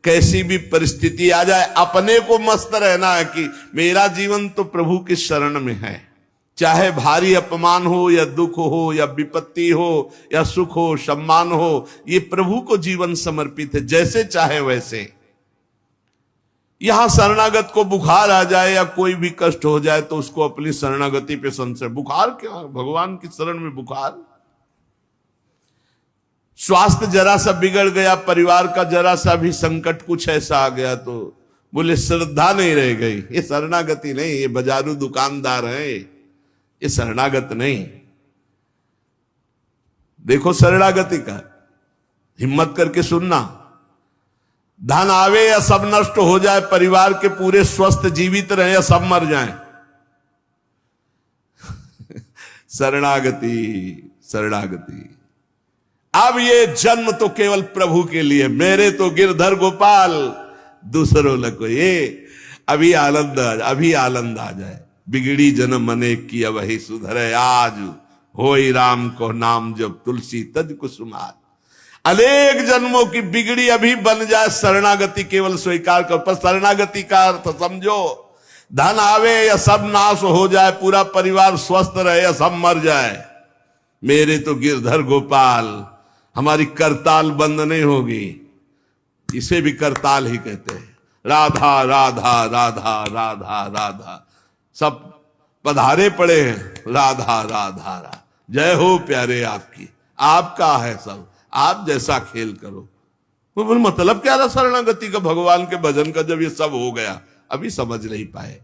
कैसी भी परिस्थिति आ जाए अपने को मस्त रहना है कि मेरा जीवन तो प्रभु की शरण में है। चाहे भारी अपमान हो या दुख हो या विपत्ति हो या सुख हो सम्मान हो, ये प्रभु को जीवन समर्पित है, जैसे चाहे वैसे। यहां शरणागत को बुखार आ जाए या कोई भी कष्ट हो जाए तो उसको अपनी शरणागति पे संशय। बुखार क्या, भगवान की शरण में बुखार। स्वास्थ्य जरा सा बिगड़ गया, परिवार का जरा सा भी संकट कुछ ऐसा आ गया तो बोले श्रद्धा नहीं रह गई। ये शरणागति नहीं, ये बाजारू दुकानदार है, ये शरणागत नहीं। देखो शरणागति का हिम्मत करके सुनना। धन आवे या सब नष्ट हो जाए, परिवार के पूरे स्वस्थ जीवित रहे या सब मर जाएं, शरणागति शरणागति। अब ये जन्म तो केवल प्रभु के लिए, मेरे तो गिरधर गोपाल दूसरों लगो। ये अभी आनंद आ जाए। बिगड़ी जन्म अनेक की वही सुधरे, आज होई राम को नाम जब तुलसी तज कुसुमार। अनेक जन्मों की बिगड़ी अभी बन जाए, शरणागति केवल स्वीकार कर। पर शरणागति का अर्थ समझो, धन आवे या सब नाश हो जाए, पूरा परिवार स्वस्थ रहे या सब मर जाए, मेरे तो गिरधर गोपाल, हमारी करताल बंद नहीं होगी। इसे भी करताल ही कहते हैं। राधा राधा राधा राधा राधा, सब पधारे पड़े हैं। राधा राधा राधा, जय हो प्यारे आपकी, आपका है सब, आप जैसा खेल करो। वो मतलब क्या रहा शरणागति का, भगवान के भजन का, जब ये सब हो गया अभी समझ नहीं पाए।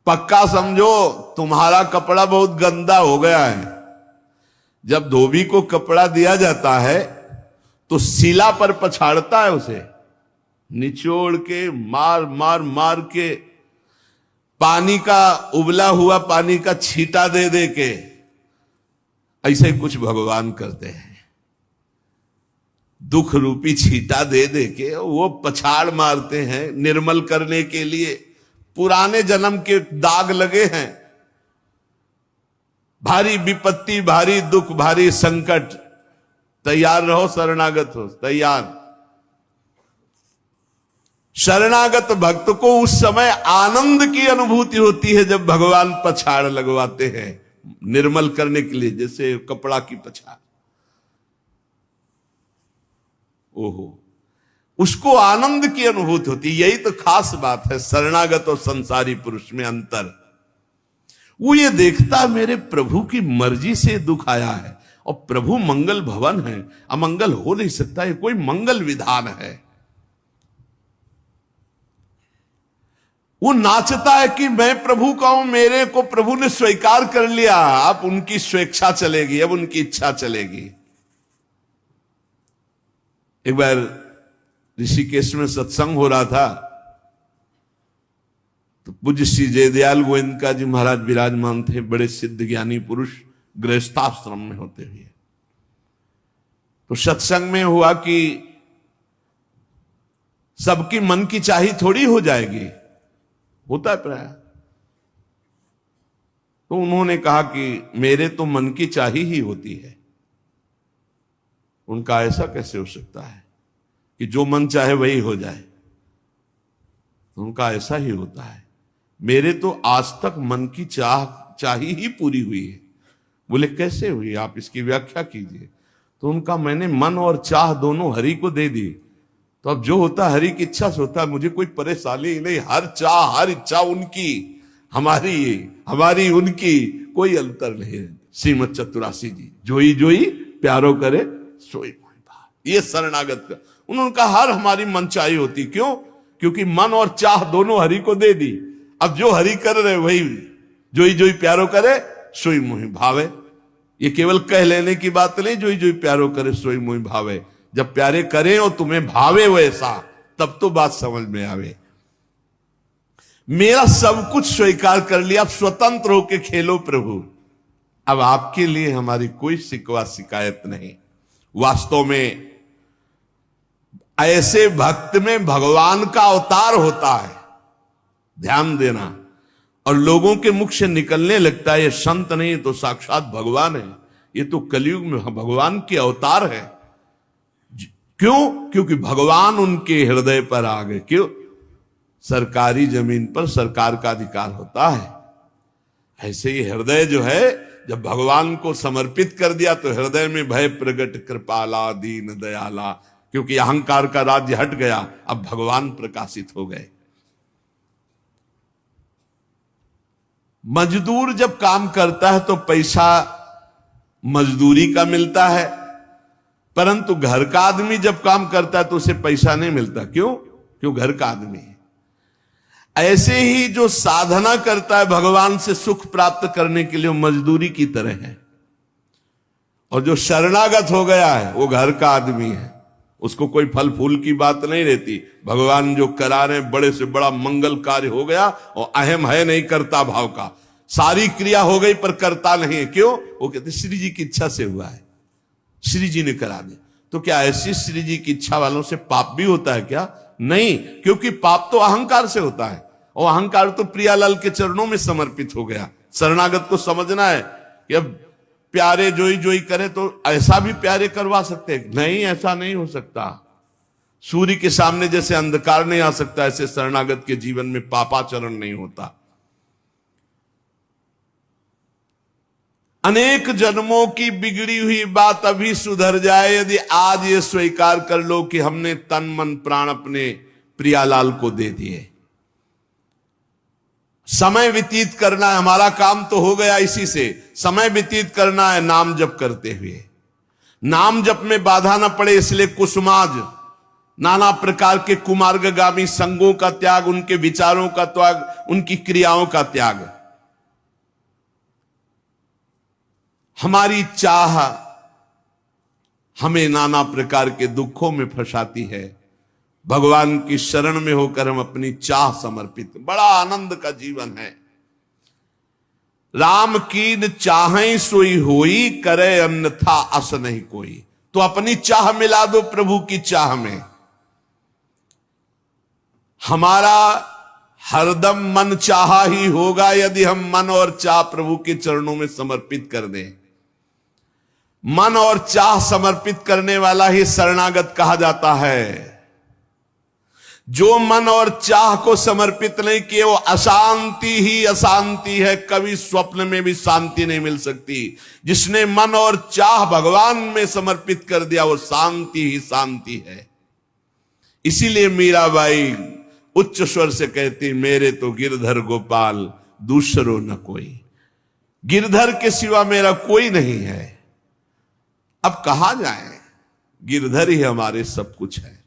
पक्का समझो तुम्हारा कपड़ा बहुत गंदा हो गया है। जब धोबी को कपड़ा दिया जाता है तो शिला पर पछाड़ता है, उसे निचोड़ के मार मार मार के, पानी का उबला हुआ पानी का छींटा दे दे के, ऐसे कुछ भगवान करते हैं। दुख रूपी छींटा दे दे के वो पछाड़ मारते हैं निर्मल करने के लिए। पुराने जन्म के दाग लगे हैं, भारी विपत्ति, भारी दुख, भारी संकट, तैयार रहो, शरणागत हो, तैयार। शरणागत भक्त को उस समय आनंद की अनुभूति होती है जब भगवान पछाड़ लगवाते हैं निर्मल करने के लिए, जैसे कपड़ा की पछाड़। ओहो, उसको आनंद की अनुभूति होती। यही तो खास बात है शरणागत और संसारी पुरुष में अंतर। वो ये देखता मेरे प्रभु की मर्जी से दुख आया है और प्रभु मंगल भवन है, अमंगल हो नहीं सकता, ये कोई मंगल विधान है। वो नाचता है कि मैं प्रभु का हूं, मेरे को प्रभु ने स्वीकार कर लिया, अब उनकी स्वेच्छा चलेगी, अब उनकी इच्छा चलेगी। एक बार ऋषिकेश में सत्संग हो रहा था तो पूज्य श्री जयदयाल गोविंद जी महाराज विराजमान थे, बड़े सिद्ध ज्ञानी पुरुष, गृहस्थाश्रम में होते हुए। तो सत्संग में हुआ कि सबकी मन की चाही थोड़ी हो जाएगी, होता है प्राय। तो उन्होंने कहा कि मेरे तो मन की चाही ही होती है। उनका ऐसा कैसे हो सकता है कि जो मन चाहे वही हो जाए? उनका ऐसा ही होता है, मेरे तो आज तक मन की चाही ही पूरी हुई है। बोले कैसे हुई, आप इसकी व्याख्या कीजिए। तो उनका मैंने मन और चाह दोनों हरि को दे दी, तो अब जो होता हरि की इच्छा से होता है, मुझे कोई परेशानी ही नहीं। हर चाह हर इच्छा उनकी, हमारी उनकी कोई अंतर नहीं। श्रीमद चतुरासी जी, जोई जोई प्यारो करे सोई मोहि भाव। ये शरणागत का उन्होंने कहा हर हमारी मन चाही होती। क्यों? क्योंकि मन और चाह दोनों हरि को दे दी। अब जो हरि कर रहे वही जोई जोई प्यारो करे सोई मोहि भावे। ये केवल कह लेने की बात नहीं, जोई जोई प्यारो करे सोई मोहि भावे। जब प्यारे करें और तुम्हें भावे वैसा, तब तो बात समझ में आवे। मेरा सब कुछ स्वीकार कर लिया, अब स्वतंत्र होके खेलो प्रभु। अब आपके लिए हमारी कोई शिकवा शिकायत नहीं। वास्तव में ऐसे भक्त में भगवान का अवतार होता है, ध्यान देना। और लोगों के मुख से निकलने लगता है ये संत नहीं तो साक्षात भगवान है, ये तो कलयुग में भगवान के अवतार है। क्यों? क्योंकि भगवान उनके हृदय पर आ गए। क्यों? सरकारी जमीन पर सरकार का अधिकार होता है। ऐसे ही हृदय जो है, जब भगवान को समर्पित कर दिया तो हृदय में भय प्रगट कृपाला दीन दयाला, क्योंकि अहंकार का राज्य हट गया, अब भगवान प्रकाशित हो गए। मजदूर जब काम करता है तो पैसा मजदूरी का मिलता है, परंतु घर का आदमी जब काम करता है तो उसे पैसा नहीं मिलता। क्यों? क्यों? घर का आदमी है। ऐसे ही जो साधना करता है भगवान से सुख प्राप्त करने के लिए, वो मजदूरी की तरह है। और जो शरणागत हो गया है वो घर का आदमी है, उसको कोई फल फूल की बात नहीं रहती। भगवान जो करा रहे बड़े से बड़ा मंगल कार्य हो गया और अहम है नहीं करता भाव का, सारी क्रिया हो गई पर करता नहीं है। क्यों? वो कहते श्री जी की इच्छा से हुआ है, श्री जी ने करा दे। तो क्या ऐसी श्री जी की इच्छा वालों से पाप भी होता है क्या? नहीं, क्योंकि पाप तो अहंकार से होता है, और अहंकार तो प्रियालाल के चरणों में समर्पित हो गया। शरणागत को समझना है कि अब प्यारे जोई जोई करे तो ऐसा भी प्यारे करवा सकते हैं? नहीं, ऐसा नहीं हो सकता। सूर्य के सामने जैसे अंधकार नहीं आ सकता, ऐसे शरणागत के जीवन में पापाचरण नहीं होता। अनेक जन्मों की बिगड़ी हुई बात अभी सुधर जाए यदि आज ये स्वीकार कर लो कि हमने तन मन प्राण अपने प्रियालाल को दे दिए। समय व्यतीत करना है, हमारा काम तो हो गया इसी से। समय व्यतीत करना है नाम जप करते हुए। नाम जप में बाधा न पड़े इसलिए कुसुमाज, नाना प्रकार के कुमार्गगामी संगों का त्याग, उनके विचारों का त्याग, उनकी क्रियाओं का त्याग। हमारी चाह हमें नाना प्रकार के दुखों में फंसाती है। भगवान की शरण में होकर हम अपनी चाह समर्पित, बड़ा आनंद का जीवन है। राम कीन चाहें सोई होई, करे अन्यथा अस नहीं कोई। तो अपनी चाह मिला दो प्रभु की चाह में। हमारा हरदम मन चाहा ही होगा यदि हम मन और चाह प्रभु के चरणों में समर्पित कर दें। मन और चाह समर्पित करने वाला ही शरणागत कहा जाता है। जो मन और चाह को समर्पित नहीं किए वो अशांति ही अशांति है, कभी स्वप्न में भी शांति नहीं मिल सकती। जिसने मन और चाह भगवान में समर्पित कर दिया वो शांति ही शांति है। इसीलिए मीराबाई उच्च स्वर से कहती, मेरे तो गिरधर गोपाल दूसरो न कोई। गिरधर के सिवा मेरा कोई नहीं है। अब कहां जाए? गिरधर ही हमारे सब कुछ है।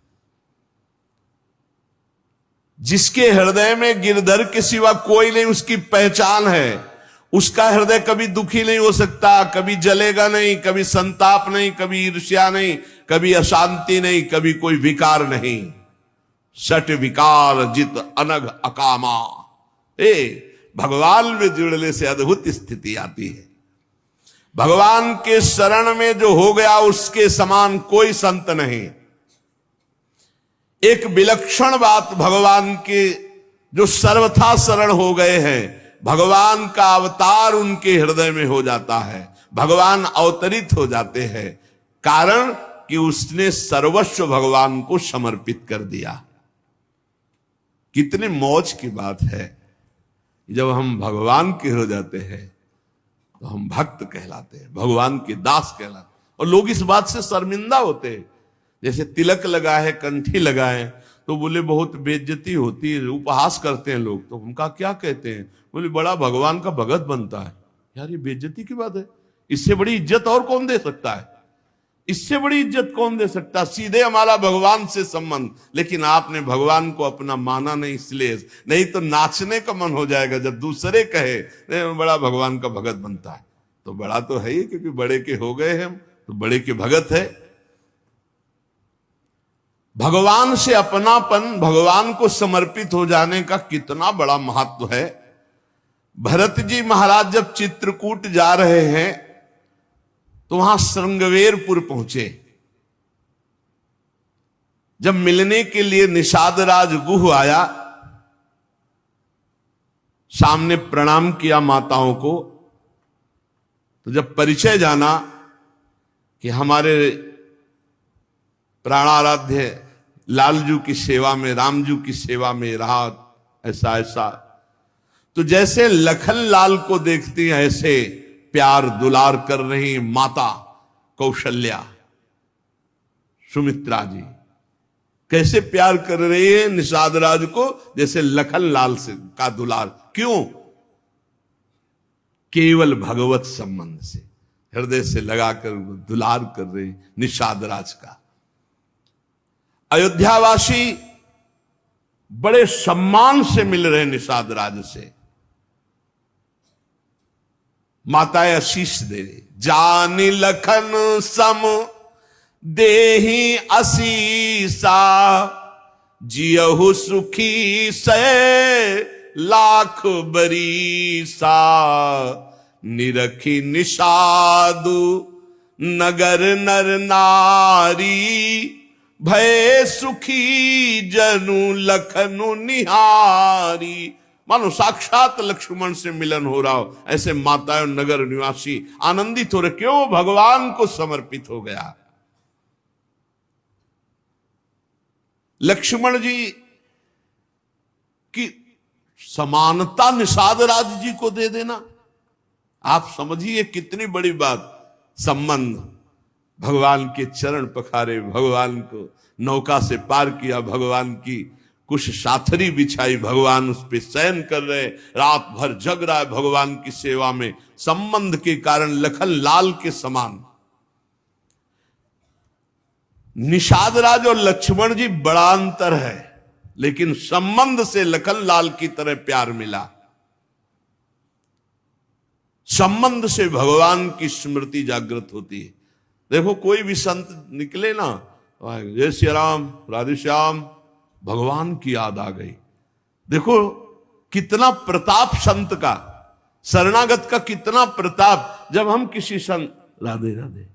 जिसके हृदय में गिरधर के सिवा कोई नहीं, उसकी पहचान है। उसका हृदय कभी दुखी नहीं हो सकता, कभी जलेगा नहीं, कभी संताप नहीं, कभी ईर्ष्या नहीं, कभी अशांति नहीं, कभी कोई विकार नहीं। सट विकार जित अनग अकामा। भगवान में जुड़ने से अद्भुत स्थिति आती है। भगवान के शरण में जो हो गया उसके समान कोई संत नहीं। एक विलक्षण बात, भगवान के जो सर्वथा शरण हो गए हैं, भगवान का अवतार उनके हृदय में हो जाता है। भगवान अवतरित हो जाते हैं, कारण कि उसने सर्वस्व भगवान को समर्पित कर दिया। कितने मौज की बात है। जब हम भगवान के हो जाते हैं तो हम भक्त कहलाते हैं, भगवान के दास कहलाते हैं। और लोग इस बात से शर्मिंदा होते हैं। जैसे तिलक लगाए, कंठी लगाए तो बोले बहुत बेइज्जती होती है, उपहास करते हैं लोग। तो उनका क्या कहते हैं? बोले बड़ा भगवान का भगत बनता है। यार ये बेइज्जती की बात है। इससे बड़ी इज्जत और कौन दे सकता है? इससे बड़ी इज्जत कौन दे सकता? सीधे हमारा भगवान से संबंध। लेकिन आपने भगवान को अपना माना नहीं, इसलिए नहीं तो नाचने का मन हो जाएगा जब दूसरे कहे बड़ा भगवान का भगत बनता है। तो बड़ा तो है ही, क्योंकि बड़े के हो गए हम तो बड़े के भगत है। भगवान से अपनापन, भगवान को समर्पित हो जाने का कितना बड़ा महत्व है। भरत जी महाराज जब चित्रकूट जा रहे हैं तो वहां श्रृंगवेरपुर पहुंचे। जब मिलने के लिए निषाद राज गुह आया, सामने प्रणाम किया माताओं को। तो जब परिचय जाना कि हमारे प्राणाराध्य लालजू की सेवा में, रामजू की सेवा में रहा, ऐसा ऐसा। तो जैसे लखन लाल को देखती हैं ऐसे प्यार दुलार कर रही माता कौशल्या, सुमित्रा जी कैसे प्यार कर रही है निषाद राज को, जैसे लखन लाल से का दुलार। क्यों? केवल भगवत संबंध से, हृदय से लगाकर दुलार कर रही निषाद राज का। अयोध्यावासी बड़े सम्मान से मिल रहे निषाद राज से, माताएं आशीष दे रही, जानी लखन सम देही असीसा, जियहु सुखी से लाख बरीसा, निरखी निषादु नगर नर नारी, भय सुखी जनु लखनु निहारी। मानो साक्षात लक्ष्मण से मिलन हो रहा हो, ऐसे माताएं नगर निवासी आनंदित हो रहे। क्यों? भगवान को समर्पित हो गया। लक्ष्मण जी की समानता निषाद राज जी को दे देना, आप समझिए कितनी बड़ी बात। संबंध, भगवान के चरण पखारे, भगवान को नौका से पार किया, भगवान की कुछ साथरी बिछाई, भगवान उस पे शयन कर रहे, रात भर जग रहा है भगवान की सेवा में। संबंध के कारण लखन लाल के समान। निषाद राज और लक्ष्मण जी बड़ा अंतर है, लेकिन संबंध से लखन लाल की तरह प्यार मिला। संबंध से भगवान की स्मृति जागृत होती है। देखो कोई भी संत निकले ना, जय श्री राम, राधे श्याम, भगवान की याद आ गई। देखो कितना प्रताप संत का, शरणागत का कितना प्रताप। जब हम किसी संत, राधे राधे,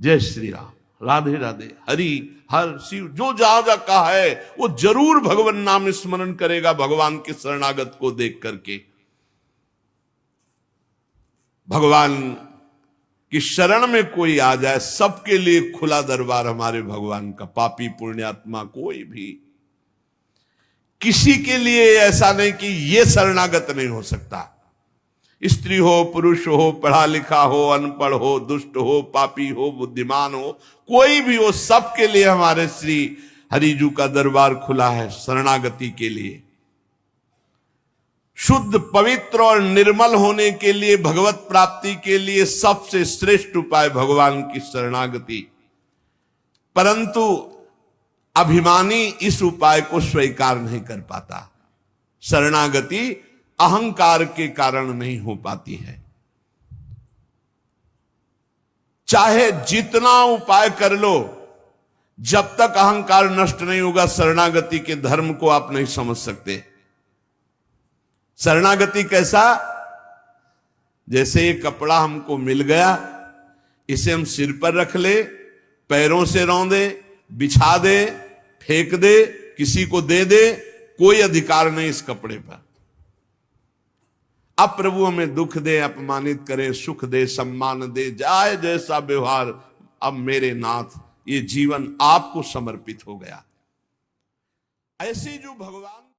जय श्री राम, राधे राधे, हरि हर शिव, जो जहां जा कहा है वो जरूर भगवान नाम स्मरण करेगा भगवान के शरणागत को देख करके। भगवान की शरण में कोई आ जाए, सबके लिए खुला दरबार हमारे भगवान का। पापी पुण्यात्मा कोई भी, किसी के लिए ऐसा नहीं कि ये शरणागत नहीं हो सकता। स्त्री हो, पुरुष हो, पढ़ा लिखा हो, अनपढ़ हो, दुष्ट हो, पापी हो, बुद्धिमान हो, कोई भी हो, सबके लिए हमारे श्री हरिजू का दरबार खुला है शरणागति के लिए। शुद्ध, पवित्र और निर्मल होने के लिए, भगवत प्राप्ति के लिए सबसे श्रेष्ठ उपाय भगवान की शरणागति। परंतु अभिमानी इस उपाय को स्वीकार नहीं कर पाता। शरणागति अहंकार के कारण नहीं हो पाती है। चाहे जितना उपाय कर लो, जब तक अहंकार नष्ट नहीं होगा, शरणागति के धर्म को आप नहीं समझ सकते। शरणागति कैसा? जैसे ये कपड़ा हमको मिल गया, इसे हम सिर पर रख ले, पैरों से रौंदे, बिछा दे, फेंक दे, किसी को दे दे, कोई अधिकार नहीं इस कपड़े पर। अब प्रभु हमें दुख दे, अपमानित करे, सुख दे, सम्मान दे, जाए जैसा व्यवहार, अब मेरे नाथ ये जीवन आपको समर्पित हो गया। ऐसी जो भगवान